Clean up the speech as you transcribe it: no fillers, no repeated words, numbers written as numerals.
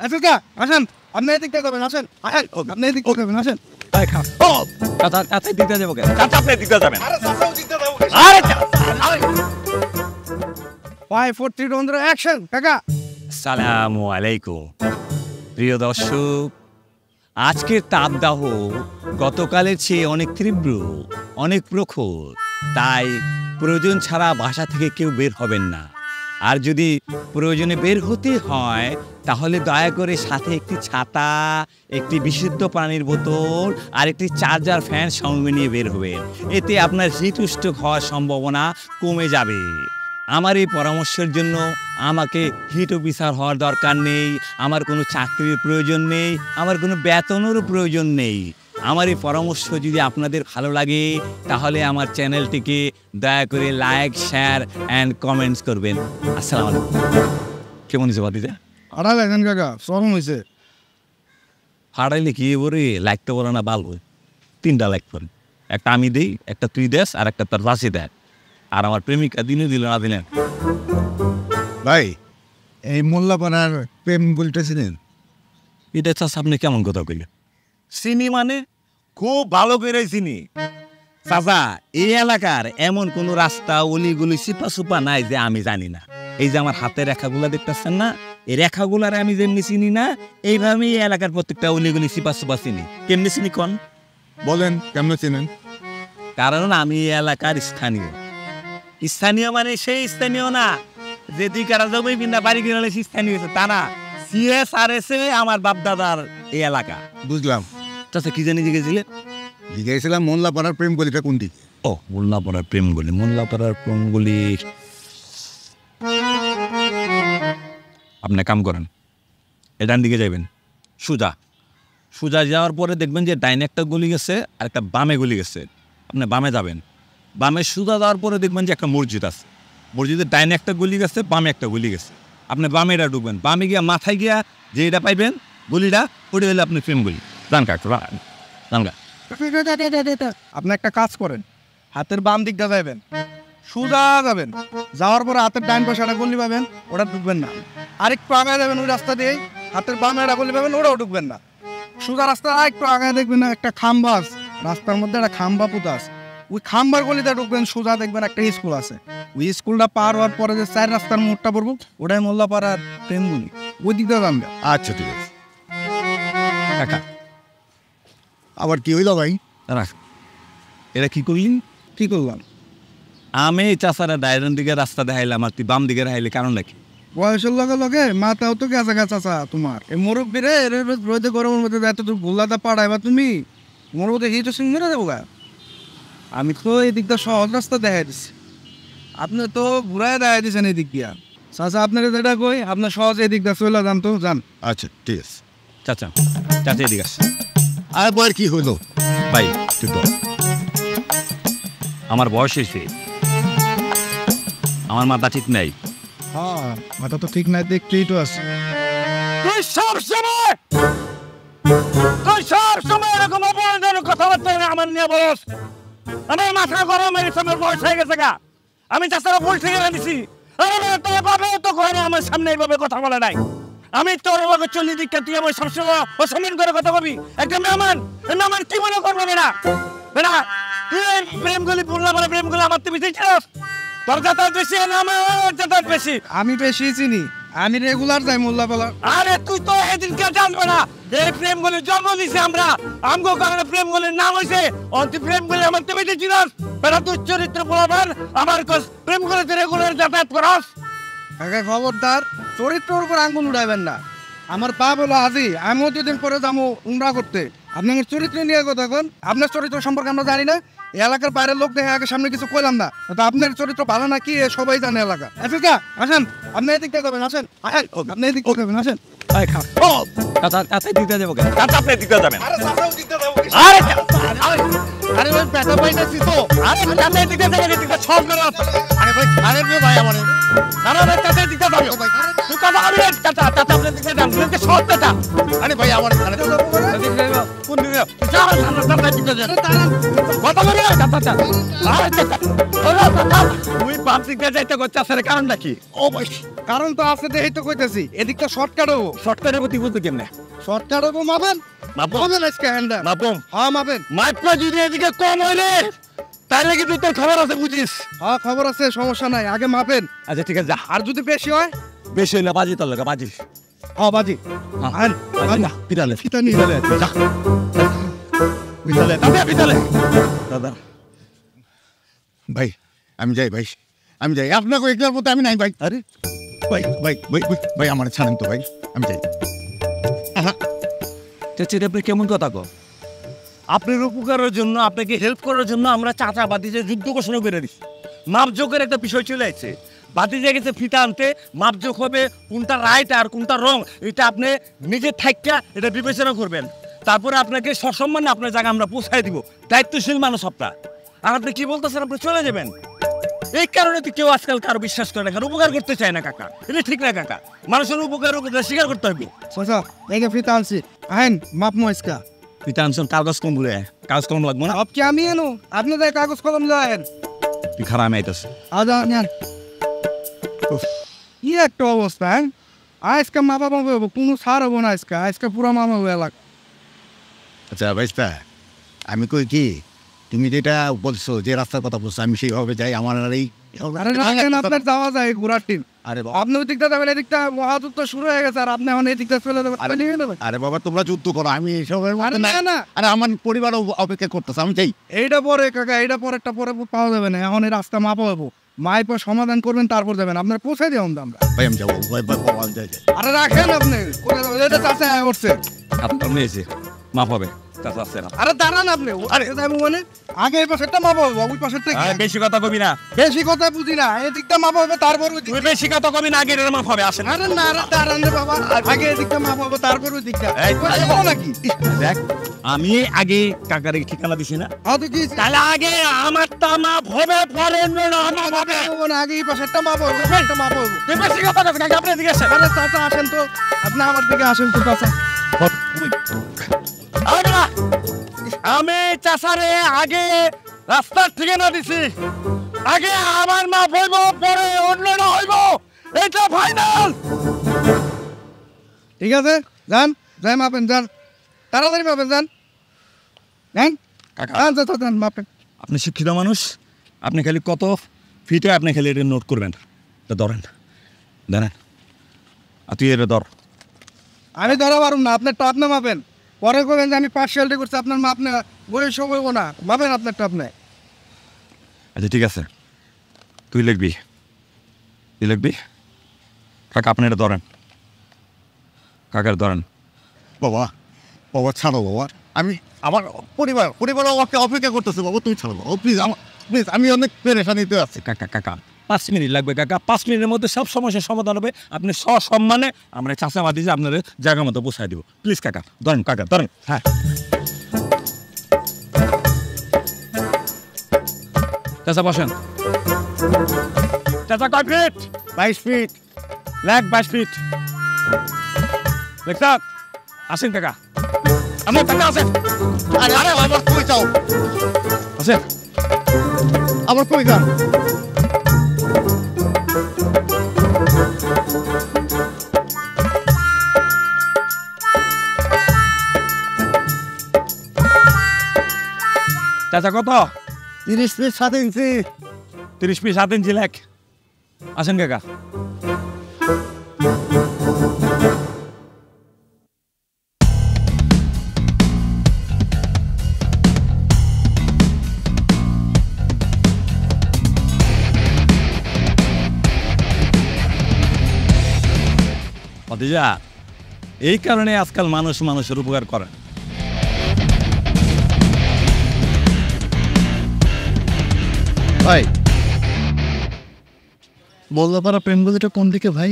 আচ্ছা আসেন, আপনি এদিক থেকে করবেন, আসেন আসেন, আপনি এদিক থেকে করবেন, আসেন। দিতে যাবো কেন? চাচা আপনি দিতে যাবেন? 5 4 3 2 1 অ্যাকশন। কাকা আসসালামু আলাইকুম প্রিয় দর্শক, আজকের তাপদাহ গতকালের চেয়ে অনেক তীব্র, অনেক প্রখর। তাই প্রয়োজন ছাড়া বাসা থেকে কেউ বের হবেন না। আর যদি প্রয়োজনে বের হতে হয় তাহলে দয়া করে সাথে একটি ছাতা, একটি বিশুদ্ধ পানির বোতল আর একটি চার্জার ফ্যান সঙ্গে নিয়ে বের হবেন। এতে আপনার শীতুষ্ট হওয়ার সম্ভাবনা কমে যাবে। আমার এই পরামর্শের জন্য আমাকে হিট অফিসার হওয়ার দরকার নেই, আমার কোনো চাকরির প্রয়োজন নেই, আমার কোনো বেতনেরও প্রয়োজন নেই। আমার এই পরামর্শ যদি আপনাদের ভালো লাগে তাহলে আমার চ্যানেলটিকে দয়া করে লাইক, শেয়ার অ্যান্ড কমেন্টস করবেন। আসসালামু আলাইকুম। কেমন হয়েছে বাতিজা? আড়া লাগেন কাকা, সরম হয়েছে। হারাইলে কি বলে লাইকটা বলে না, বাল হয় 3টা লাইক করেন, একটা আমি দিই, একটা তুই দেস আর একটা তোর রাশি দেয়। আর আমার প্রেমিকা দিনে দিল না দিলেন। ভাই এই মোল্লাপাড়ার প্রেম বলতেছিলেন, এটা চাষ আপনি কেমন কথা কইলেন? চিনি মানে খুব ভালো করে চিনি চাচা। এই এলাকার এমন কোন রাস্তা, অলিগুলি, চিপা সুপা নাই যে আমি জানি না। এই যে আমার হাতের রেখাগুলা দেখতেছেন না, এই রেখাগুলার আমি যেমনি চিনি না, এইভাবে এই এলাকার প্রত্যেকটা অলিগুলি, চিপা সুপা চিনি। কেমনি চিনি কন? বলেন কেমন চিনেন? কারণ আমি এই এলাকার স্থানীয়। স্থানীয় মানে সেই স্থানীয় না যে দুই কারা জমি কিনা বাড়ি কিনা স্থানীয় হয়েছে তা না। CSRS আমার বাপ দাদার এই এলাকা। বুঝলাম। চাচা কি জানি জিজ্ঞেসছিলেন? জিজ্ঞাসিলাম মোল্লাপাড়ার প্রেম গলিটা কোন দিকে? ও মোল্লাপাড়ার প্রেমগুলি, মোল্লাপাড়ার প্রেমগুলি। আপনি কাম করেন, এটার দিকে যাবেন, সোজা সোজা যাওয়ার পরে দেখবেন যে ডাইনে একটা গলি গেছে আর একটা বামে গলি গেছে। আপনি বামে যাবেন, বামে সোজা যাওয়ার পরে দেখবেন যে একটা মসজিদ আছে। মসজিদের ডাইনে একটা গলি গেছে, বামে একটা গলি গেছে। আপনি বামে এটা ঢুকবেন, বামে গিয়া মাথায় গিয়া যে এটা পাইবেন গলিটা, ওটা হলে আপনি প্রেমগুলি। জান কাকু জানগা। আপনি একটা কাজ করেন, হাতের বাম দিকটা যাবেন, সোজা যাবেন, যাওয়ার পরে হাতের ডাইন পাশে একটা গলি পাবেন, ওটা ঢুকবেন না। আরেকটু আগায় যাবেন ওই রাস্তা দিয়ে, হাতের বামে একটা গলি পাবেন, ওটাও ঢুকবেন না। সোজা রাস্তা একটু আগায় দেখবেন না একটা খাম্বা আছে, রাস্তার মধ্যে একটা খাম্বা পুঁতা আছে, ওই খাম্বার গলিতে ঢুকবেন, সোজা দেখবেন একটা স্কুল আছে। ওই স্কুলটা পার হওয়ার পরে যে 4 রাস্তার মোড়টা পড়বো, ওটাই মোল্লাপাড়ার প্রেমগুলি, ওই দিকটা যাবে। আচ্ছা ঠিক আছে কাকা। আবার কি হইল ভাই? রাখ, এটা কি করলি? কি করলাম? আমি চাষারা ডাইরেন দিকে রাস্তা দেখাইলাম আর তুই বাম দিকে দেখাইলি, কারণ নাকি? বয়সের লগে লগে মাথাও তো গেছে গেছে চাচা তোমার। এই মুরব্বী রে রোদে গরমের মধ্যে এত দূর গোল্লাটা পাড়াইবা তুমি, মোর মধ্যে হিট সিং মেরে দেবো গা। আমি তো এই দিকটা সহজ রাস্তা দেখাই দিচ্ছি, আপনি তো ঘুরাই দেখাই দিচ্ছেন এই দিক দিয়া। চাচা আপনার যেটা কই, আপনার সহজ এই দিকটা চলে যান তো, যান। আচ্ছা ঠিক আছে চাচা, চাচা এদিকে আসে। আর বয়ের কি হইলো? ভাই তুই বল। আমার বয়স হয়েছে, আমার মাথা ঠিক নাই। হ্যাঁ মাথা তো ঠিক নাই, দেখতেই তো আছে। তুই সব সময় এরকম অপমানজনক কথাবার্তা আমার নিয়ে বলস। আমার মাথা গরম হয়ে গেছে, আমার বয়স হয়ে গেছে গা। আমি চাচারা ভুল ঠিক দিছি। তোর বাবাও তো ঘরে আমার সামনে এইভাবে কথা বলে নাই। আমি তোর লগে চলি দিকে তুই আমার সবসময় অসম্মান করে কথা বলবি। একটা মেহমান কি মনে করবে বেটা? বেটা তুই প্রেমগুলি বললাম, প্রেমগুলি আমার তো বেশি ছিলাস। তোর যাতায়াত বেশি না আমার যাতায়াত বেশি? আমি বেশি চিনি, আমি রেগুলার যাই মোল্লাপাড়া। আরে তুই তো এদিনকে জানবে না, এই প্রেমগুলির জন্ম দিছি আমরা। আমগো কারণে প্রেমগুলির নাম হয়েছে অন্তি প্রেমগুলি। আমার তো বেশি ছিলাস বেটা, তুই চরিত্র বলাবার আমার প্রেমগুলিতে রেগুলার যাতায়াত করাস। খবরদার চরিত্রের উপর আঙ্গুল উড়াইবেন না। আমার পা বলো আজি, আমিও দুদিন পরে যাবো উমরা করতে। আপনি আমার চরিত্র নিয়ে কথা কন, আপনার চরিত্র সম্পর্কে আমরা জানি না। এলাকার বাইরের লোক দেখে আগে সামনে কিছু কইলাম না, তো আপনার চরিত্র ভালো না কি সবাই জানে এলাকা। আচ্ছা আসেন, আপনি এদিক থেকে করবেন, আসেন আপনি এদিক থেকে করবেন, আসেন। দিতে যাবো কেন? আপনি দিতে যাবেন? আরে ভাই পেটা পাইতেছি তো। আরে দিতে যাবে সব করে। আরে ভাই খালেন রে ভাই আমার। দিতে যাবে তুই কথা বলবি? আপনি দিতে যান, সব পেটা। আরে ভাই আমার কোন দিকে কথা বলি না, তুই বাম দিক দিয়ে যাইতে করছিস আসলে কারণটা কি? ও ভাই, কারণ তো আছে দেখেই তো কইতেছি, এদিকটা শর্টকাট হবো। শর্টকাটের প্রতি বুঝতে কেমনে? শর্টকাট হবো, মাপেন মাপেন আজকে হ্যান্ডা মাপম হ্যাঁ মাপেন। মাপটা যদি এদিকে কম হইলে তাহলে কিন্তু তোর খবর আছে বুঝিস। হ্যাঁ খবর আছে, সমস্যা নাই, আগে মাপেন। আচ্ছা ঠিক আছে যা। আর যদি বেশি হয় বেশি হইলে বাজি তোর লাগা বাজি। হ্যাঁ বাজি আন পিতালে ফিতা নিয়ে পিতালে যা পিতালে দাদা পিতালে দাদা। ভাই আমি যাই, ভাই আমি যাই, আপনাকে একলার মতো আমি নাই ভাই। আরে ভাই ভাই ভাই ভাই, ভাই আমার ছাড়েন তো ভাই, আমি যাই। চাচা আপনি কেমন কথা কো? আপনার উপকারের জন্য, আপনাকে হেল্প করার জন্য আমরা চাচা বাতিজে যুদ্ধ ঘোষণা করে দিচ্ছি। মাপজোকের একটা বিষয় চলে আসছে, বাতিজে গেছে ফিতা আনতে, মাপজোক হবে কোনটা রাইট আর কোনটা রং, এটা আপনি নিজে থাইকা এটা বিবেচনা করবেন। তারপরে আপনাকে সসম্মানে আপনার জায়গা আমরা পৌঁছায় দিব। দায়িত্বশীল মানুষ আপনার। আর আপনি কি বলতেছেন, আপনি চলে যাবেন। এই কারণে তো কেউ আজকাল কারো বিশ্বাস করে না, কারো উপকার করতে চায় না কাকা। এটা ঠিক না কাকা, মানুষের উপকার স্বীকার করতে হবে। চাচা এই যে ফিতা আনছি, আহেন মাপমো আজকা। ফিতা আনছেন, কাগজ কম বলে কাগজ কম লাগবো না। সব কি আমি এনো, আপনি তাই কাগজ কলম লয়েন। তুই খারাপ আইতেছে। আদা নেন। কি একটা অবস্থা, হ্যাঁ আজকে মাপা মাপা হবো, কোনো ছাড় হবো না আজকে, আজকে পুরো মামা হবো এলাকা। আচ্ছা ভাইস্তা, আমি কই কি, তুমি যেটা বলছো, যে রাস্তার কথা বলছো, আমি সেইভাবে যাই। আমার আর এই আরে রাখেন, আপনার যাওয়া যায় ঘোরার টিম। আরে আপনি ওই দিকটা যাবেন, এদিকটা মহাযুদ্ধ শুরু হয়ে গেছে, আর আপনি এখন এই দিকটা চলে যাবেন। আরে বাবা, তোমরা যুদ্ধ করো, আমি এইসবের আরে মধ্যে না না। না, আরে আমার পরিবার অপেক্ষা করতেছে, আমি যাই। এইটা পরে কাকা, এইটা পরেরটা পরে পাওয়া যাবে না, এখন এই রাস্তা মাপা হবো, মায়ের পর সমাধান করবেন, তারপর যাবেন। আপনার পৌঁছে দিও আমরা। ভাই আমি যাবো, ভাই ভাই বাবা, আমি যাই। আরে রাখেন আপনি, কোথায় যাবেন? এটা চাচা করছে। আপনার মেয়েছে মাপ হবে, চাচা আসছে না। আরে দাঁড়ান আপনি, আরে যাবো মানে আগে এই পাশেরটা মাপা হবে, ওই পাশেরটা কি? বেশি কথা কবি না, বেশি কথা বুঝি না, এই দিকটা মাপা হবে, তারপর ওই দিকটা। তুই বেশি কথা কবি না, আগে মাপ হবে। আসেন আরে না আরে দাঁড়ান রে বাবা, আগে এই দিকটা মাপা হবে, তারপর ওই দিকটা। এই, ওই যাবো নাকি? দেখ, আমি আগে কাকার ঠিকানা দিছি না, হয়তো কি তাহলে আগে আমার তা মাপ হবে, পরে অন্যরা মাপ হবে। যাবো না, আগে এই পাশেরটা মাপা হবে, ওইটা মাপা হবে। তুই বেশি কথা কবি না, আগে আপনি দিকে আসেন। আরে চাচা আসেন তো, আপনি আমার দিকে আসেন তো চাচা। আমি চাষারে আগে রাস্তার ঠিকানা দিছি, আগে আমার মাপ হইব, পরে অন্যরা হইব, এটা ফাইনাল। ঠিক আছে, যান যাই মাপেন, যান তাড়াতাড়ি মাপেন, যান যান কাকা, যান চাচা, যান মাপেন। আপনি শিক্ষিত মানুষ, আপনি খালি কত ফিটে আপনি খালি এটা নোট করবেন। এটা ধরেন, ধরেন, আর তুই এটা ধর। আমি ধরা পারুম না, আপনার টপ না মাপেন, পরে করবেন যে আমি পার্সিয়ালিটি করছি, আপনার মাপ না বলে সব হইব না, মাপেন আপনার টপ নেই। আচ্ছা ঠিক আছে, তুই লিখবি, তুই লিখবি। কাকা আপনি এটা ধরেন, কাকার ধরেন। বাবা বাবা ছাড়ো বাবা, আমি আমার পরিবার আমাকে অপেক্ষা করতেছে। বাবা তুমি ছাড়ো বাবা, প্লিজ আমার, প্লিজ, আমি অনেক পেরেশানিতে আছি। কাকা কাকা 5 মিনিট লাগবে কাকা, 5 মিনিটের মধ্যে সব সমস্যার সমাধান হবে। আপনি সসম্মানে আমরা চাষাবাদি যে আপনার জায়গা মতো পৌঁছায় দিব। প্লিজ কাকা ধরেন, কাকা ধরেন। হ্যাঁ চাচা বসেন। চাচা কয় ফিট? 22 ফিট। লেখ 22 ফিট। দেখছ? আসেন কাকা, আপনি কাকা আসেন। আরে আরে আমার কই যাও, আসেন। আমার কই যান? চাচা কত? 30 ফিট 7 ইঞ্চি। 30 ফিট 7 ইঞ্চি লেখ। আসেন কাকা। ভাতিজা, এই কারণে আজকাল মানুষ মানুষের উপকার করে। ভাই মোল্লাপাড়া প্রেম গলিটা কোন দিকে ভাই?